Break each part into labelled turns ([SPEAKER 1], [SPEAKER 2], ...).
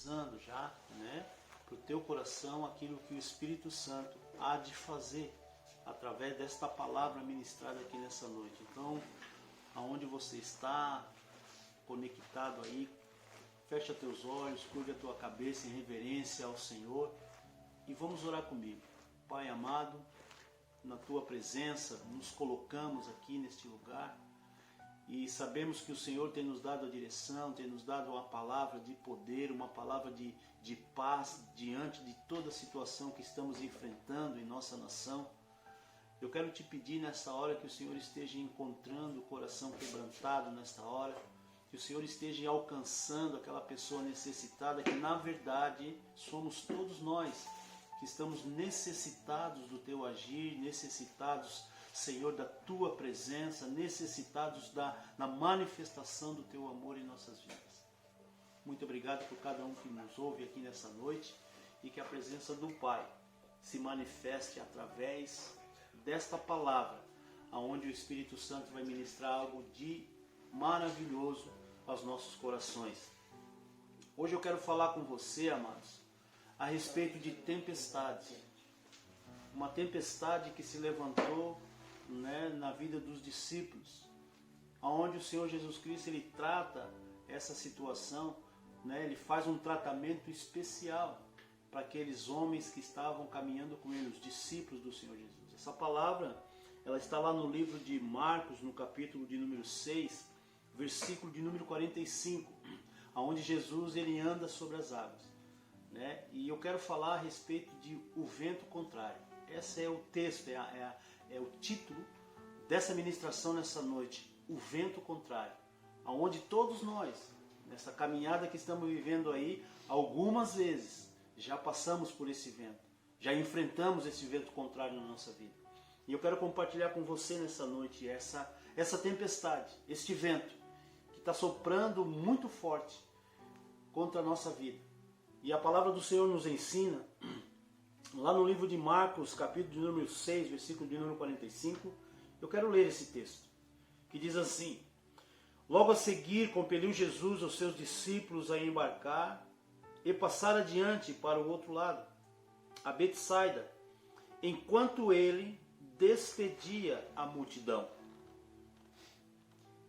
[SPEAKER 1] profetizando já, né, para o teu coração aquilo que o Espírito Santo há de fazer através desta palavra ministrada aqui nessa noite. Então, aonde você está conectado aí, fecha teus olhos, curva a tua cabeça em reverência ao Senhor e vamos orar comigo. Pai amado, na tua presença nos colocamos aqui neste lugar e sabemos que o Senhor tem nos dado a direção, tem nos dado uma palavra de poder, uma palavra de paz diante de toda a situação que estamos enfrentando em nossa nação. Eu quero te pedir nesta hora que o Senhor esteja encontrando o coração quebrantado nesta hora, que o Senhor esteja alcançando aquela pessoa necessitada, que na verdade somos todos nós que estamos necessitados do teu agir, necessitados, Senhor, da tua presença, necessitados da manifestação do teu amor em nossas vidas. Muito obrigado por cada um que nos ouve aqui nessa noite e que a presença do Pai se manifeste através desta palavra, aonde o Espírito Santo vai ministrar algo de maravilhoso aos nossos corações. Hoje eu quero falar com você, amados, a respeito de tempestade. Uma tempestade que se levantou, né, na vida dos discípulos, aonde o Senhor Jesus Cristo ele trata essa situação, né, ele faz um tratamento especial para aqueles homens que estavam caminhando com ele, os discípulos do Senhor Jesus. Essa palavra, ela está lá no livro de Marcos, no capítulo de número 6, versículo de número 45, onde Jesus ele anda sobre as águas, né? E eu quero falar a respeito de o vento contrário. Esse é o texto, é o título dessa ministração nessa noite, o vento contrário, aonde todos nós, nessa caminhada que estamos vivendo aí, algumas vezes já passamos por esse vento, já enfrentamos esse vento contrário na nossa vida. E eu quero compartilhar com você nessa noite essa tempestade, este vento que está soprando muito forte contra a nossa vida. E a palavra do Senhor nos ensina, lá no livro de Marcos, capítulo de número 6, versículo de número 45, eu quero ler esse texto, que diz assim: Logo a seguir compeliu Jesus os seus discípulos a embarcar e passar adiante para o outro lado, a Betsaida, enquanto ele despedia a multidão.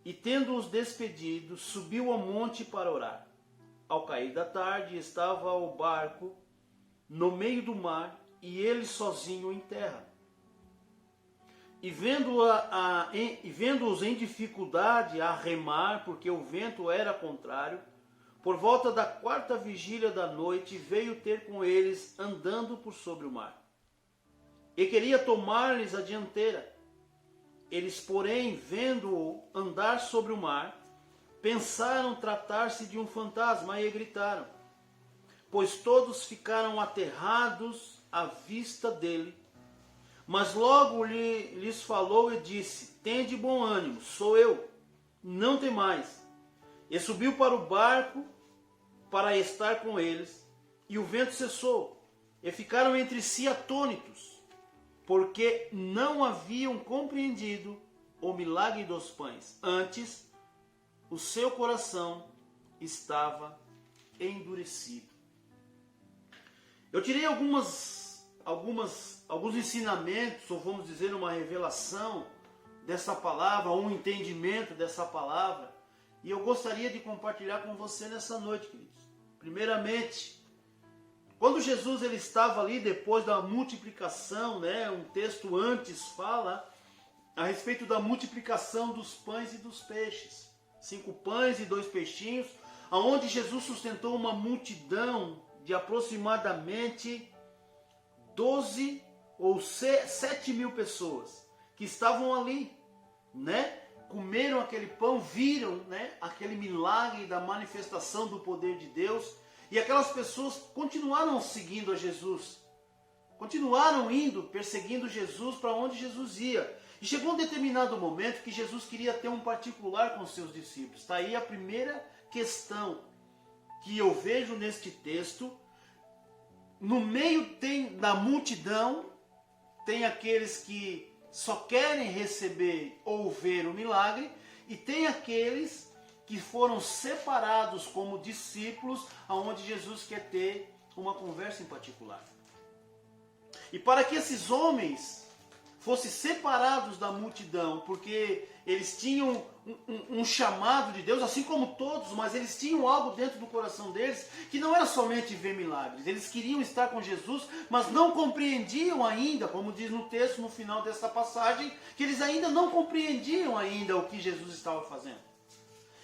[SPEAKER 1] E tendo-os despedido, subiu ao monte para orar. Ao cair da tarde, estava o barco no meio do mar e ele sozinho em terra. E vendo-os em dificuldade a remar, porque o vento era contrário, por volta da 4ª vigília da noite, veio ter com eles andando por sobre o mar. E queria tomar-lhes a dianteira. Eles, porém, vendo-o andar sobre o mar, pensaram tratar-se de um fantasma e gritaram, pois todos ficaram aterrados à vista dele. Mas logo lhes falou e disse: Tende bom ânimo, sou eu, não temais. E subiu para o barco para estar com eles, e o vento cessou, e ficaram entre si atônitos, porque não haviam compreendido o milagre dos pães. Antes, o seu coração estava endurecido. Eu tirei alguns ensinamentos, ou vamos dizer, uma revelação dessa palavra, um entendimento dessa palavra, e eu gostaria de compartilhar com você nessa noite, queridos. Primeiramente, quando Jesus ele estava ali depois da multiplicação, né, um texto antes fala a respeito da multiplicação dos pães e dos peixes. 5 pães e 2 peixinhos, aonde Jesus sustentou uma multidão de aproximadamente 12 ou 7 mil pessoas que estavam ali, né? Comeram aquele pão, viram, né, aquele milagre da manifestação do poder de Deus, e aquelas pessoas continuaram seguindo a Jesus, continuaram indo, perseguindo Jesus para onde Jesus ia. E chegou um determinado momento que Jesus queria ter um particular com seus discípulos. Está aí a primeira questão que eu vejo neste texto. No meio da multidão, tem aqueles que só querem receber ou ver o milagre, e tem aqueles que foram separados como discípulos, aonde Jesus quer ter uma conversa em particular. E para que esses homens fossem separados da multidão, porque eles tinham um chamado de Deus, assim como todos, mas eles tinham algo dentro do coração deles, que não era somente ver milagres. Eles queriam estar com Jesus, mas não compreendiam ainda, como diz no texto, no final dessa passagem, que eles ainda não compreendiam ainda o que Jesus estava fazendo.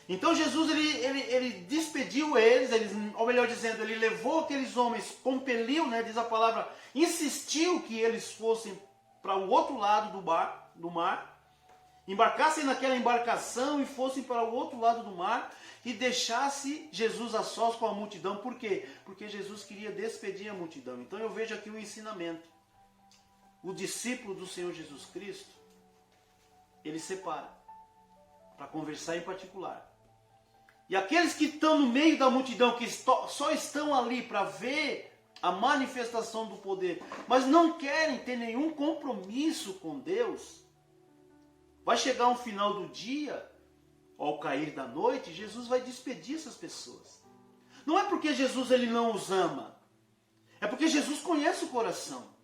[SPEAKER 1] Então Jesus, ele despediu eles, ou melhor dizendo, ele levou aqueles homens, compeliu, diz a palavra, insistiu que eles fossem para o outro lado do mar, embarcassem naquela embarcação e fossem para o outro lado do mar e deixasse Jesus a sós com a multidão. Por quê? Porque Jesus queria despedir a multidão. Então eu vejo aqui o ensinamento. O discípulo do Senhor Jesus Cristo, ele separa para conversar em particular. E aqueles que estão no meio da multidão, que só estão ali para ver a manifestação do poder, mas não querem ter nenhum compromisso com Deus, vai chegar um final do dia, ao cair da noite, Jesus vai despedir essas pessoas. Não é porque Jesus ele não os ama, é porque Jesus conhece o coração.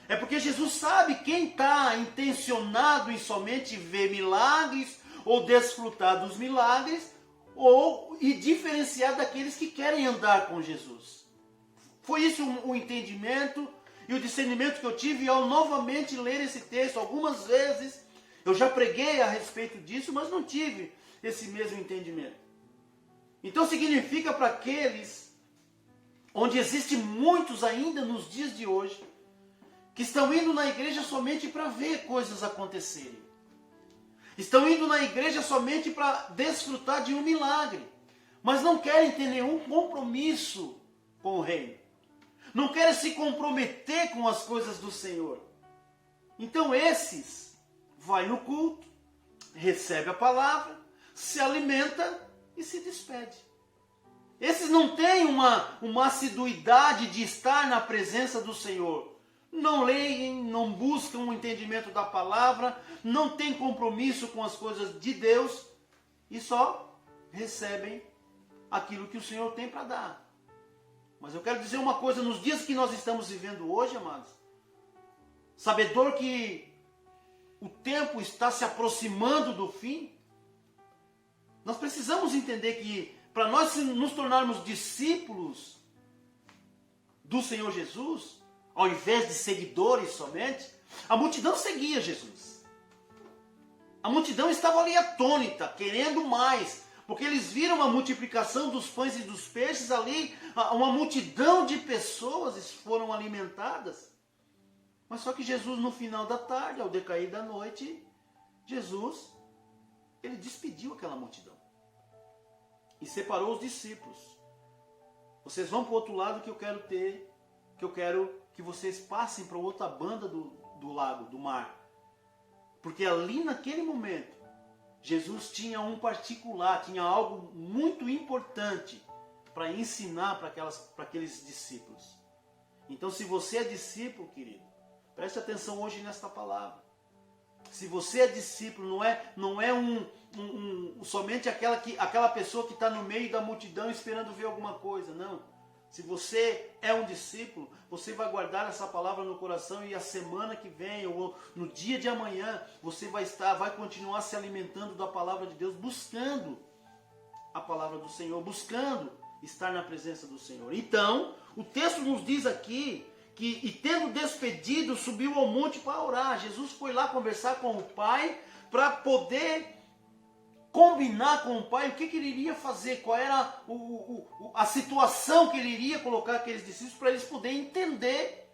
[SPEAKER 1] É porque Jesus sabe quem está intencionado em somente ver milagres ou desfrutar dos milagres, e diferenciar daqueles que querem andar com Jesus. Foi isso o entendimento e o discernimento que eu tive ao novamente ler esse texto. Algumas vezes eu já preguei a respeito disso, mas não tive esse mesmo entendimento. Então significa para aqueles, onde existem muitos ainda nos dias de hoje, que estão indo na igreja somente para ver coisas acontecerem. Estão indo na igreja somente para desfrutar de um milagre, mas não querem ter nenhum compromisso com o reino. Não querem se comprometer com as coisas do Senhor. Então esses vai no culto, recebe a palavra, se alimenta e se despede. Esses não têm uma assiduidade de estar na presença do Senhor. Não leem, não buscam o entendimento da palavra, não têm compromisso com as coisas de Deus e só recebem aquilo que o Senhor tem para dar. Mas eu quero dizer uma coisa, nos dias que nós estamos vivendo hoje, amados, sabedor que o tempo está se aproximando do fim, nós precisamos entender que para nós nos tornarmos discípulos do Senhor Jesus, ao invés de seguidores somente, a multidão seguia Jesus. A multidão estava ali atônita, querendo mais, porque eles viram a multiplicação dos pães e dos peixes ali, uma multidão de pessoas foram alimentadas. Mas só que Jesus, no final da tarde, ao decair da noite, Jesus, ele despediu aquela multidão e separou os discípulos. Vocês vão para o outro lado que eu quero que vocês passem para outra banda do lago, do mar. Porque ali naquele momento, Jesus tinha um particular, tinha algo muito importante para ensinar para aqueles discípulos. Então, se você é discípulo, querido, preste atenção hoje nesta palavra. Se você é discípulo, não é somente aquela pessoa que está no meio da multidão esperando ver alguma coisa, não. Se você é um discípulo, você vai guardar essa palavra no coração e a semana que vem, ou no dia de amanhã, você vai continuar se alimentando da palavra de Deus, buscando a palavra do Senhor, buscando estar na presença do Senhor. Então, o texto nos diz aqui que, e tendo despedido, subiu ao monte para orar. Jesus foi lá conversar com o Pai para poder combinar com o Pai o que ele iria fazer, qual era a situação que ele iria colocar aqueles discípulos para eles poderem entender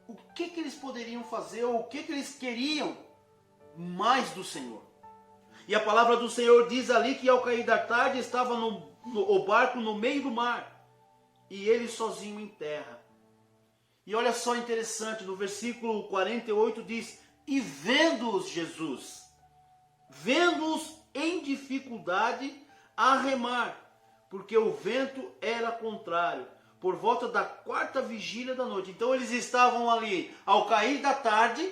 [SPEAKER 1] o que eles poderiam fazer ou o que eles queriam mais do Senhor. E a palavra do Senhor diz ali que ao cair da tarde estava o barco no meio do mar e ele sozinho em terra. E olha só interessante, no versículo 48 diz: e vendo-os Jesus, vendo-os em dificuldade a remar, porque o vento era contrário, por volta da 4ª vigília da noite. Então eles estavam ali, ao cair da tarde,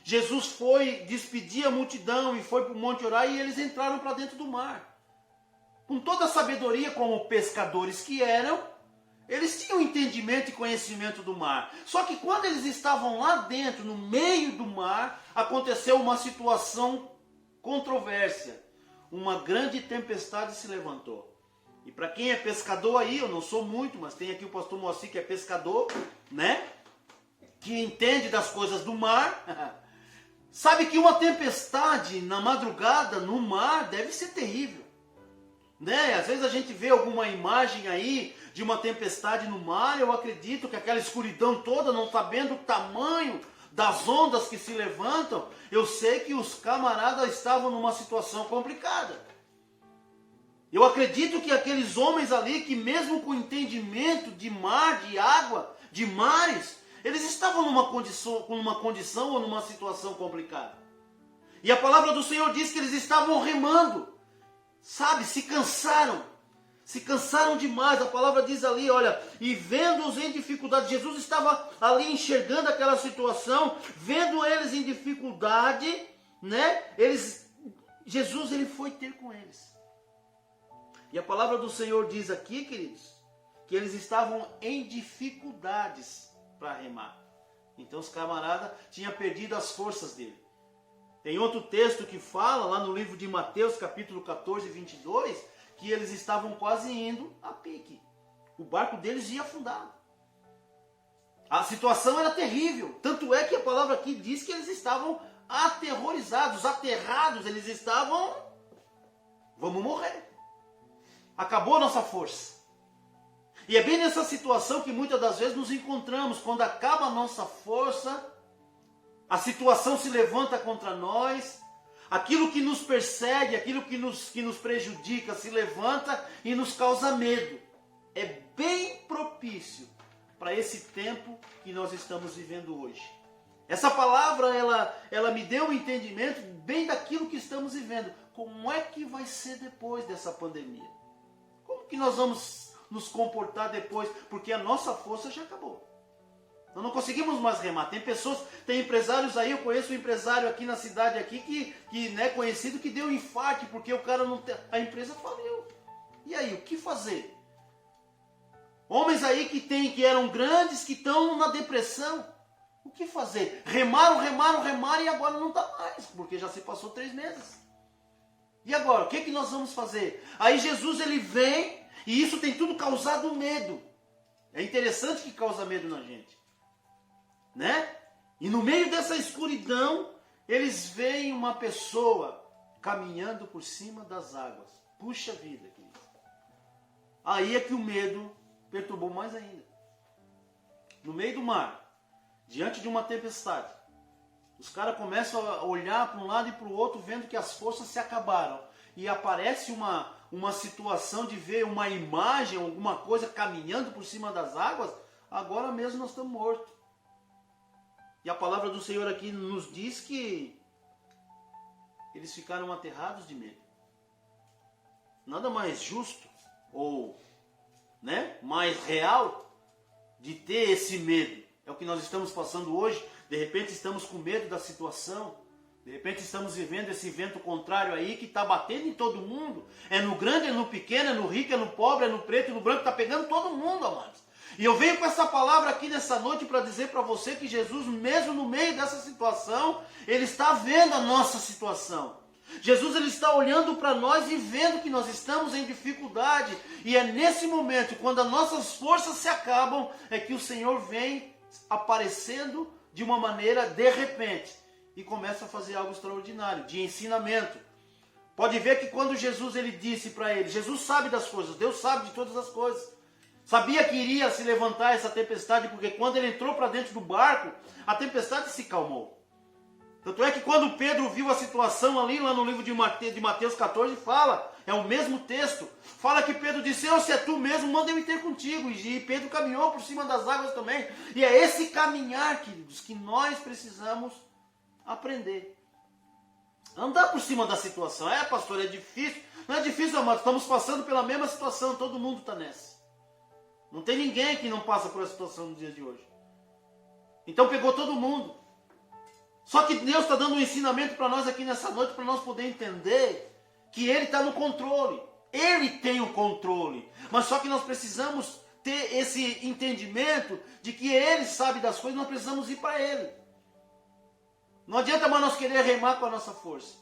[SPEAKER 1] Jesus foi despedir a multidão e foi para o monte orar, e eles entraram para dentro do mar. com toda a sabedoria, como pescadores que eram, eles tinham entendimento e conhecimento do mar. Só que quando eles estavam lá dentro, no meio do mar, aconteceu uma situação controversa. Uma grande tempestade se levantou. E para quem é pescador aí, eu não sou muito, mas tem aqui o pastor Moacir que é pescador, né? Que entende das coisas do mar. Sabe que uma tempestade na madrugada no mar deve ser terrível. Né? Às vezes a gente vê alguma imagem aí de uma tempestade no mar, eu acredito que aquela escuridão toda, não sabendo o tamanho das ondas que se levantam, eu sei que os camaradas estavam numa situação complicada. Eu acredito que aqueles homens ali, que mesmo com entendimento de mar, de água, de mares, eles estavam numa condição ou numa situação complicada. E a palavra do Senhor diz que eles estavam remando, sabe, se cansaram demais. A palavra diz ali, olha, e vendo-os em dificuldade, Jesus estava ali enxergando aquela situação, vendo eles em dificuldade, né? Jesus ele foi ter com eles. E a palavra do Senhor diz aqui, queridos, que eles estavam em dificuldades para remar. Então os camaradas tinham perdido as forças dele. Tem outro texto que fala, lá no livro de Mateus, capítulo 14, 22, que eles estavam quase indo a pique. O barco deles ia afundar. A situação era terrível. Tanto é que a palavra aqui diz que eles estavam aterrorizados, aterrados. Eles estavam, vamos morrer. Acabou a nossa força. E é bem nessa situação que muitas das vezes nos encontramos. Quando acaba a nossa força, a situação se levanta contra nós, aquilo que nos persegue, aquilo que nos prejudica se levanta e nos causa medo. É bem propício para esse tempo que nós estamos vivendo hoje. Essa palavra, ela me deu um entendimento bem daquilo que estamos vivendo. Como é que vai ser depois dessa pandemia? Como que nós vamos nos comportar depois? Porque a nossa força já acabou. Nós não conseguimos mais remar. Tem empresários aí, eu conheço um empresário aqui na cidade aqui que né, conhecido que deu um infarto porque o cara não a empresa faliu. E aí, o que fazer? Homens aí que eram grandes, que estão na depressão. O que fazer? Remaram e agora não está mais, porque já se passou 3 meses. E agora, o que nós vamos fazer? Aí Jesus ele vem, e isso tem tudo causado medo. É interessante que causa medo na gente. Né? E no meio dessa escuridão, eles veem uma pessoa caminhando por cima das águas. Puxa vida, querido. Aí é que o medo perturbou mais ainda. No meio do mar, diante de uma tempestade, os caras começam a olhar para um lado e para o outro, vendo que as forças se acabaram. E aparece uma situação de ver uma imagem, alguma coisa caminhando por cima das águas. Agora mesmo nós estamos mortos. E a palavra do Senhor aqui nos diz que eles ficaram aterrados de medo. Nada mais justo ou mais real de ter esse medo. É o que nós estamos passando hoje. De repente estamos com medo da situação. De repente estamos vivendo esse vento contrário aí que está batendo em todo mundo. É no grande, é no pequeno, é no rico, é no pobre, é no preto, é no branco. Está pegando todo mundo, amados. E eu venho com essa palavra aqui nessa noite para dizer para você que Jesus, mesmo no meio dessa situação, Ele está vendo a nossa situação. Jesus ele está olhando para nós e vendo que nós estamos em dificuldade. E é nesse momento, quando as nossas forças se acabam, é que o Senhor vem aparecendo de uma maneira de repente. E começa a fazer algo extraordinário, de ensinamento. Pode ver que quando Jesus ele disse para ele, Jesus sabe das coisas, Deus sabe de todas as coisas. Sabia que iria se levantar essa tempestade, porque quando ele entrou para dentro do barco, a tempestade se calmou. Tanto é que quando Pedro viu a situação ali, lá no livro de Mateus 14, fala, é o mesmo texto, fala que Pedro disse, se é tu mesmo, manda eu ir ter contigo. E Pedro caminhou por cima das águas também. E é esse caminhar, queridos, que nós precisamos aprender. Andar por cima da situação. Pastor, é difícil. Não é difícil, amado, estamos passando pela mesma situação, todo mundo está nessa. Não tem ninguém que não passa por essa situação nos dias de hoje. Então pegou todo mundo. Só que Deus está dando um ensinamento para nós aqui nessa noite, para nós poder entender que Ele está no controle. Ele tem o controle. Mas só que nós precisamos ter esse entendimento de que Ele sabe das coisas, nós precisamos ir para Ele. Não adianta mais nós querer remar com a nossa força.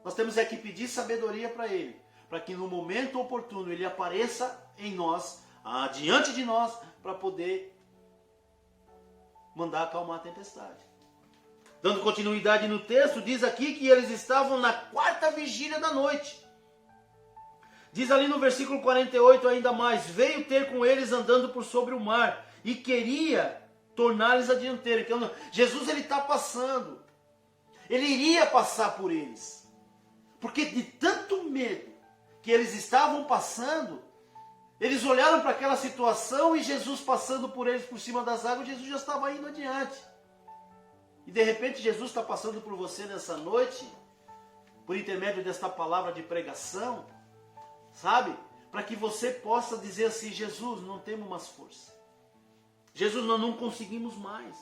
[SPEAKER 1] Nós temos é que pedir sabedoria para Ele, para que no momento oportuno Ele apareça em nós, diante de nós, para poder mandar acalmar a tempestade. Dando continuidade no texto, diz aqui que eles estavam na 4ª vigília da noite. Diz ali no versículo 48 ainda mais: veio ter com eles andando por sobre o mar e queria tornar-lhes a dianteira. Então, Jesus ele está passando. Ele iria passar por eles. Porque de tanto medo que eles estavam passando, eles olharam para aquela situação e Jesus passando por eles por cima das águas, Jesus já estava indo adiante. E de repente Jesus está passando por você nessa noite, por intermédio desta palavra de pregação, sabe? Para que você possa dizer assim: Jesus, não temos mais força. Jesus, nós não conseguimos mais.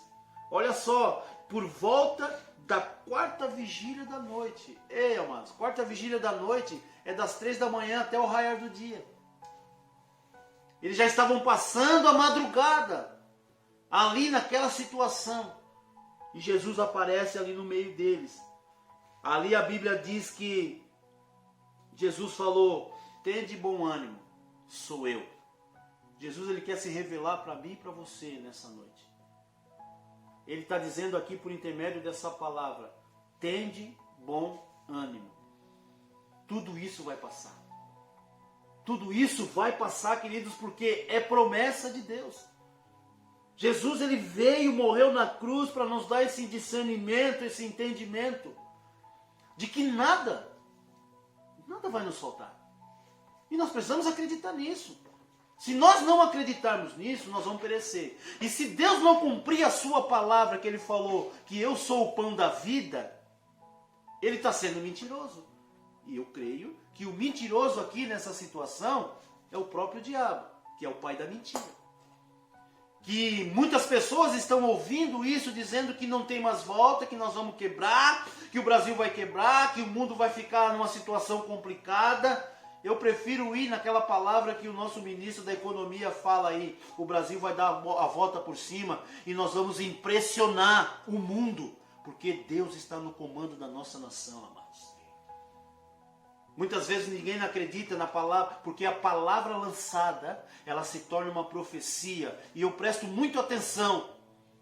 [SPEAKER 1] Olha só, por volta da 4ª vigília da noite. Ei, amados, 4ª vigília da noite é das 3 da manhã até o raiar do dia. Eles já estavam passando a madrugada, ali naquela situação. E Jesus aparece ali no meio deles. Ali a Bíblia diz que Jesus falou: tende bom ânimo, sou eu. Jesus ele quer se revelar para mim e para você nessa noite. Ele está dizendo aqui por intermédio dessa palavra: tende bom ânimo. Tudo isso vai passar. Tudo isso vai passar, queridos, porque é promessa de Deus. Jesus ele veio, morreu na cruz para nos dar esse discernimento, esse entendimento de que nada vai nos faltar. E nós precisamos acreditar nisso. Se nós não acreditarmos nisso, nós vamos perecer. E se Deus não cumprir a sua palavra que Ele falou, que eu sou o pão da vida, Ele está sendo mentiroso. E eu creio que o mentiroso aqui nessa situação é o próprio diabo, que é o pai da mentira. Que muitas pessoas estão ouvindo isso, dizendo que não tem mais volta, que nós vamos quebrar, que o Brasil vai quebrar, que o mundo vai ficar numa situação complicada. Eu prefiro ir naquela palavra que o nosso ministro da Economia fala aí: o Brasil vai dar a volta por cima e nós vamos impressionar o mundo, porque Deus está no comando da nossa nação, amados. Muitas vezes ninguém acredita na palavra, porque a palavra lançada, ela se torna uma profecia. E eu presto muito atenção.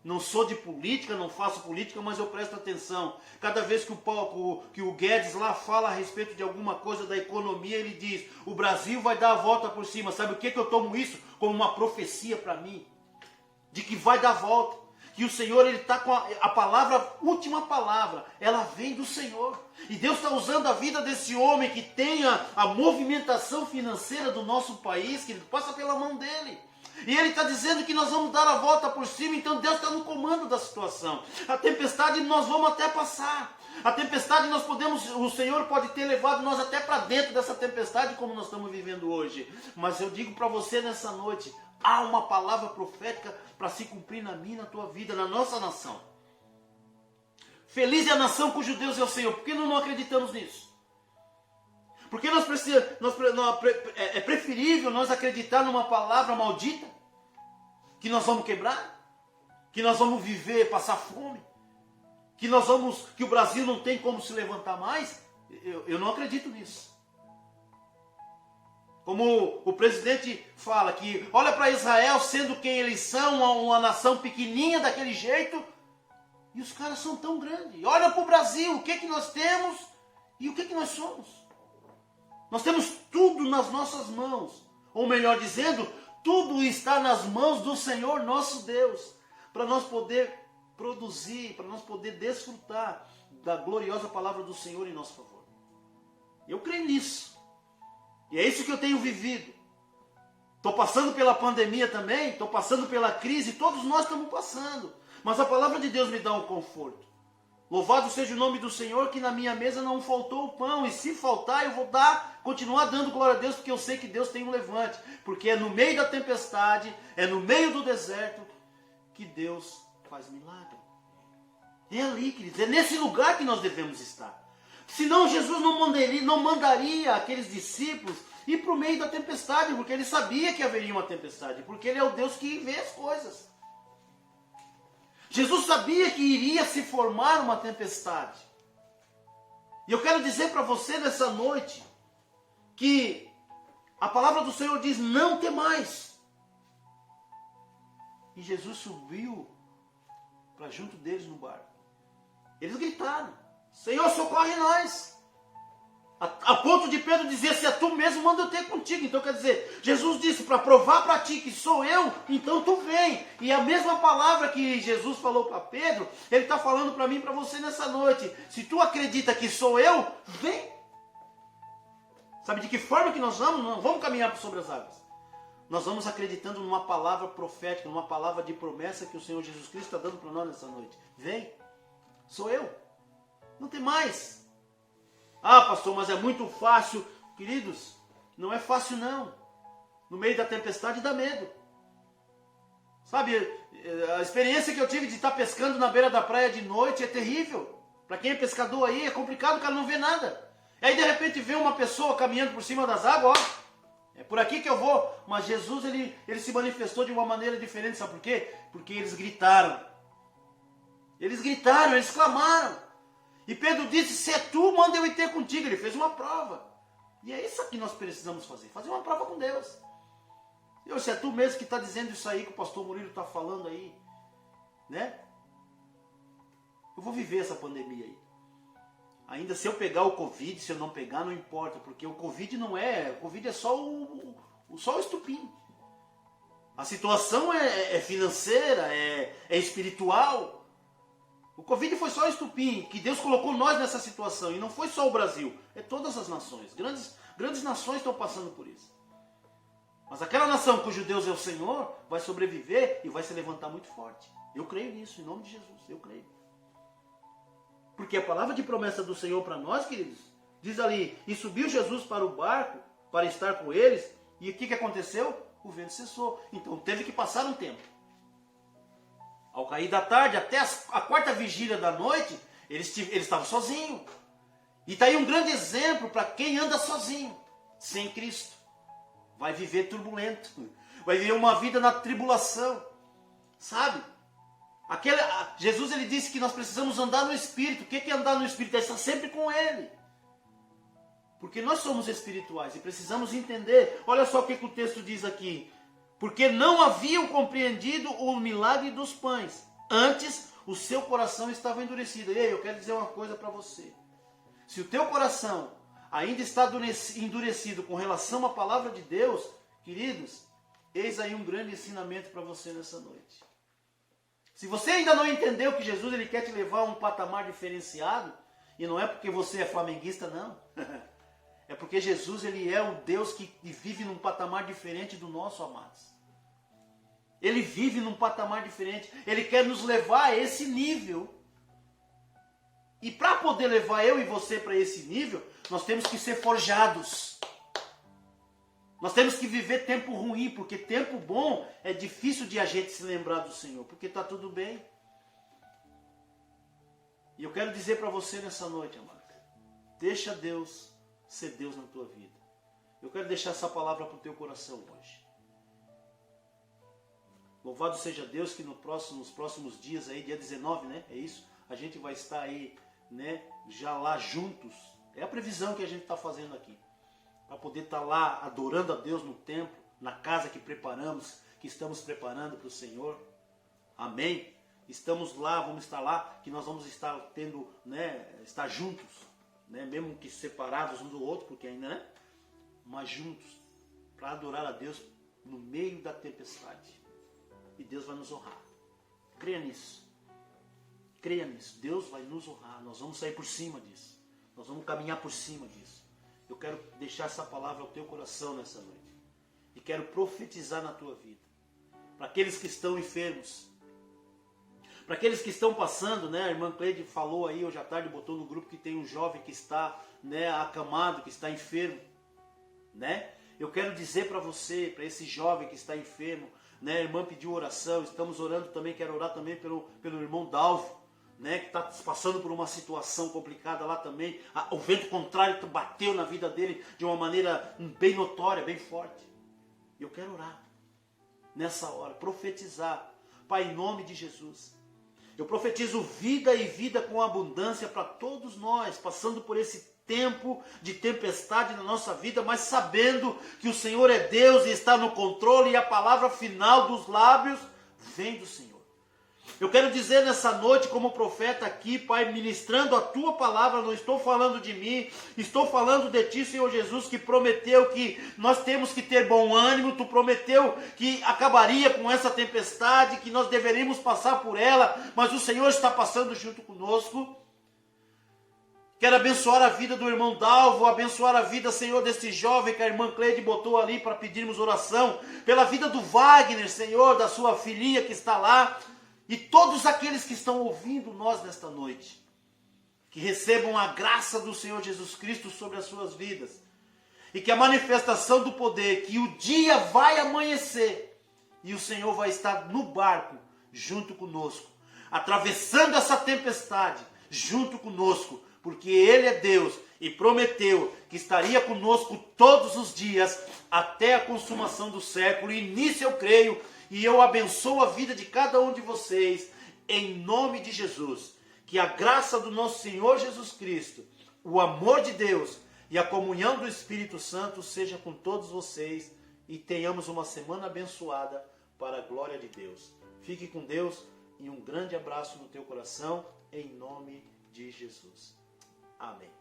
[SPEAKER 1] Não sou de política, não faço política, mas eu presto atenção. Cada vez que o Guedes lá fala a respeito de alguma coisa da economia, ele diz: o Brasil vai dar a volta por cima. Sabe o que eu tomo isso? Como uma profecia para mim. De que vai dar a volta. Que o Senhor ele está com a palavra, última palavra, ela vem do Senhor. E Deus está usando a vida desse homem que tem a movimentação financeira do nosso país, que passa pela mão dele. E ele está dizendo que nós vamos dar a volta por cima, então Deus está no comando da situação. A tempestade nós vamos até passar. A tempestade o Senhor pode ter levado nós até para dentro dessa tempestade como nós estamos vivendo hoje. Mas eu digo para você nessa noite, há uma palavra profética para se cumprir na minha e na tua vida, na nossa nação. Feliz é a nação cujo Deus é o Senhor. Por que não acreditamos nisso? Porque é preferível nós acreditar numa palavra maldita, que nós vamos quebrar, que nós vamos viver, passar fome, que o Brasil não tem como se levantar mais. Eu não acredito nisso. Como o presidente fala que olha para Israel sendo quem eles são, uma nação pequenininha daquele jeito, e os caras são tão grandes. Olha para o Brasil, o que nós temos e o que nós somos. Nós temos tudo nas nossas mãos. Ou melhor dizendo, tudo está nas mãos do Senhor nosso Deus. Para nós poder produzir, para nós poder desfrutar da gloriosa palavra do Senhor em nosso favor. Eu creio nisso. E é isso que eu tenho vivido. Estou passando pela pandemia também, estou passando pela crise, todos nós estamos passando. Mas a palavra de Deus me dá um conforto. Louvado seja o nome do Senhor, que na minha mesa não faltou o pão. E se faltar, eu vou continuar dando glória a Deus, porque eu sei que Deus tem um levante. Porque é no meio da tempestade, é no meio do deserto, que Deus faz milagre. É ali, queridos, é nesse lugar que nós devemos estar. Senão Jesus não mandaria aqueles discípulos ir para o meio da tempestade, porque ele sabia que haveria uma tempestade, porque ele é o Deus que vê as coisas. Jesus sabia que iria se formar uma tempestade. E eu quero dizer para você nessa noite que a palavra do Senhor diz: não temais. E Jesus subiu para junto deles no barco. Eles gritaram: Senhor, socorre nós. A ponto de Pedro dizer: se é tu mesmo, manda eu ter contigo. Então quer dizer, Jesus disse para provar para ti que sou eu, então tu vem. E a mesma palavra que Jesus falou para Pedro, ele está falando para mim e para você nessa noite. Se tu acredita que sou eu, vem. Sabe de que forma que nós vamos? Não vamos caminhar sobre as águas. Nós vamos acreditando numa palavra profética, numa palavra de promessa que o Senhor Jesus Cristo está dando para nós nessa noite. Vem, sou eu. Não tem mais. Ah, pastor, mas é muito fácil. Queridos, não é fácil não. No meio da tempestade dá medo. Sabe, a experiência que eu tive de estar pescando na beira da praia de noite é terrível. Para quem é pescador aí é complicado, o cara não vê nada. Aí de repente vê uma pessoa caminhando por cima das águas, ó. É por aqui que eu vou. Mas Jesus, ele se manifestou de uma maneira diferente, sabe por quê? Porque eles gritaram. Eles gritaram, eles clamaram. E Pedro disse: se é tu, manda eu ir ter contigo. Ele fez uma prova. E é isso que nós precisamos fazer. Fazer uma prova com Deus. Deus, se é tu mesmo que está dizendo isso aí que o pastor Murilo está falando aí, né? Eu vou viver essa pandemia aí. Ainda se eu pegar o Covid, se eu não pegar, não importa. Porque o Covid não é... O Covid é só o estupim. A situação é financeira, é espiritual. O Covid foi só o estupim, que Deus colocou nós nessa situação. E não foi só o Brasil, é todas as nações. Grandes nações estão passando por isso. Mas aquela nação cujo Deus é o Senhor, vai sobreviver e vai se levantar muito forte. Eu creio nisso, em nome de Jesus, eu creio. Porque a palavra de promessa do Senhor para nós, queridos, diz ali: e subiu Jesus para o barco, para estar com eles, e o que aconteceu? O vento cessou. Então teve que passar um tempo. Ao cair da tarde, até a quarta vigília da noite, eles estavam sozinhos. E está aí um grande exemplo para quem anda sozinho, sem Cristo. Vai viver turbulento, vai viver uma vida na tribulação, sabe? Jesus, ele disse que nós precisamos andar no Espírito. O que é andar no Espírito? É estar sempre com Ele. Porque nós somos espirituais e precisamos entender. Olha só o que o texto diz aqui. Porque não haviam compreendido o milagre dos pães. Antes, o seu coração estava endurecido. E aí, eu quero dizer uma coisa para você. Se o teu coração ainda está endurecido com relação à palavra de Deus, queridos, eis aí um grande ensinamento para você nessa noite. Se você ainda não entendeu que Jesus ele quer te levar a um patamar diferenciado, e não é porque você é flamenguista, não. É porque Jesus ele é o Deus que vive num patamar diferente do nosso, amados. Ele vive num patamar diferente. Ele quer nos levar a esse nível. E para poder levar eu e você para esse nível, nós temos que ser forjados. Nós temos que viver tempo ruim, porque tempo bom é difícil de a gente se lembrar do Senhor, porque está tudo bem. E eu quero dizer para você nessa noite, amado, deixa Deus ser Deus na tua vida. Eu quero deixar essa palavra para o teu coração hoje. Louvado seja Deus que nos próximos dias, aí, dia 19, né? É isso? A gente vai estar aí, né? Já lá juntos. É a previsão que a gente está fazendo aqui. Para poder estar lá adorando a Deus no templo, na casa que preparamos, que estamos preparando para o Senhor. Amém? Estamos lá, vamos estar lá, que nós vamos estar tendo, né? Estar juntos, né? Mesmo que separados um do outro, porque ainda, né? Mas juntos, para adorar a Deus no meio da tempestade. E Deus vai nos honrar. Creia nisso. Creia nisso. Deus vai nos honrar. Nós vamos sair por cima disso. Nós vamos caminhar por cima disso. Eu quero deixar essa palavra ao teu coração nessa noite. E quero profetizar na tua vida. Para aqueles que estão enfermos. Para aqueles que estão passando, né? A irmã Cleide falou aí hoje à tarde, botou no grupo que tem um jovem que está, né, acamado, que está enfermo. Né? Eu quero dizer para você, para esse jovem que está enfermo, né? A irmã pediu oração, estamos orando também, quero orar também pelo irmão Dalvo, né, que está passando por uma situação complicada lá também, o vento contrário bateu na vida dele de uma maneira bem notória, bem forte. Eu quero orar nessa hora, profetizar. Pai, em nome de Jesus, eu profetizo vida e vida com abundância para todos nós, passando por esse tempo de tempestade na nossa vida, mas sabendo que o Senhor é Deus e está no controle, e a palavra final dos lábios vem do Senhor. Eu quero dizer nessa noite, como profeta aqui, Pai, ministrando a Tua palavra, não estou falando de mim, estou falando de Ti, Senhor Jesus, que prometeu que nós temos que ter bom ânimo, Tu prometeu que acabaria com essa tempestade, que nós deveríamos passar por ela, mas o Senhor está passando junto conosco. Quero abençoar a vida do irmão Dalvo, abençoar a vida, Senhor, desse jovem que a irmã Cleide botou ali para pedirmos oração, pela vida do Wagner, Senhor, da sua filhinha que está lá, e todos aqueles que estão ouvindo nós nesta noite, que recebam a graça do Senhor Jesus Cristo sobre as suas vidas, e que a manifestação do poder, que o dia vai amanhecer, e o Senhor vai estar no barco, junto conosco, atravessando essa tempestade, junto conosco, porque Ele é Deus, e prometeu que estaria conosco todos os dias, até a consumação do século, e nisso eu creio, e eu abençoo a vida de cada um de vocês, em nome de Jesus. Que a graça do nosso Senhor Jesus Cristo, o amor de Deus e a comunhão do Espírito Santo seja com todos vocês e tenhamos uma semana abençoada para a glória de Deus. Fique com Deus e um grande abraço no teu coração, em nome de Jesus. Amém.